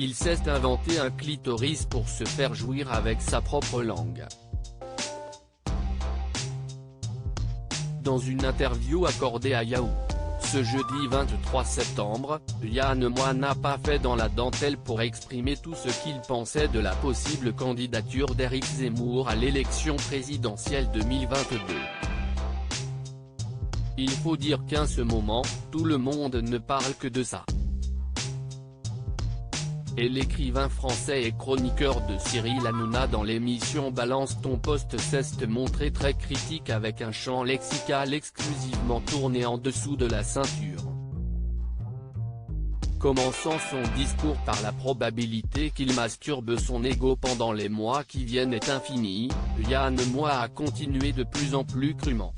il s'est inventé un clitoris pour se faire jouir avec sa propre langue. Dans une interview accordée à Yahoo! Ce jeudi 23 septembre, Yann Moix n'a pas fait dans la dentelle pour exprimer tout ce qu'il pensait de la possible candidature d'Éric Zemmour à l'élection présidentielle 2022. Il faut dire qu'en ce moment, tout le monde ne parle que de ça. Et l'écrivain français et chroniqueur de Cyril Hanouna dans l'émission Balance ton poste s'est montré très critique avec un champ lexical exclusivement tourné en dessous de la ceinture. Commençant son discours par la probabilité qu'il masturbe son ego pendant les mois qui viennent est infinie, Yann Moix a continué de plus en plus crûment.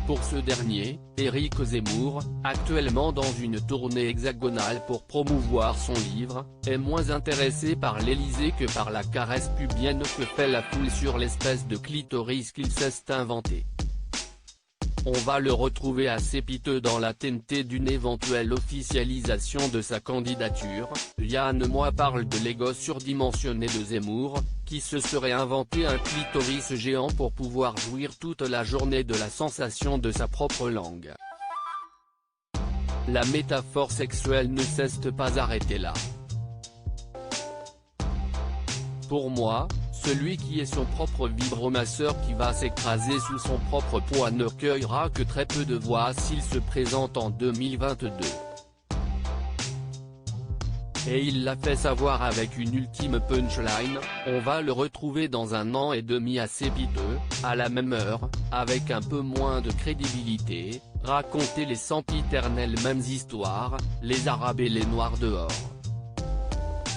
Pour ce dernier, Éric Zemmour, actuellement dans une tournée hexagonale pour promouvoir son livre, est moins intéressé par l'Élysée que par la caresse pubienne que fait la foule sur l'espèce de clitoris qu'il s'est inventé. On va le retrouver assez piteux dans l'attente d'une éventuelle officialisation de sa candidature. Yann Moix parle de l'ego surdimensionné de Zemmour, qui se serait inventé un clitoris géant pour pouvoir jouir toute la journée de la sensation de sa propre langue. La métaphore sexuelle ne s'est pas arrêtée là. Pour moi, celui qui est son propre vibromasseur qui va s'écraser sous son propre poids ne recueillera que très peu de voix s'il se présente en 2022. Et il l'a fait savoir avec une ultime punchline, on va le retrouver dans 1 an et demi assez piteux, à la même heure, avec un peu moins de crédibilité, raconter les sempiternelles mêmes histoires, les arabes et les noirs dehors.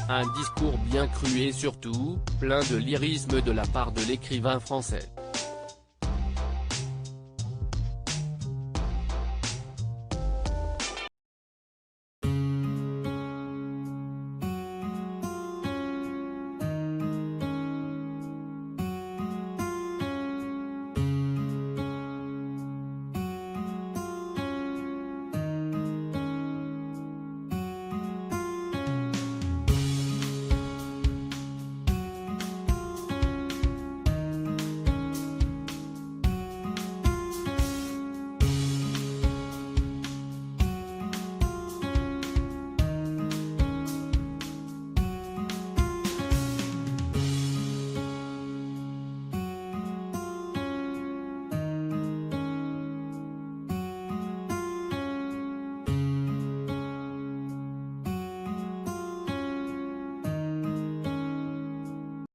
Un discours bien cru et surtout, plein de lyrisme de la part de l'écrivain français.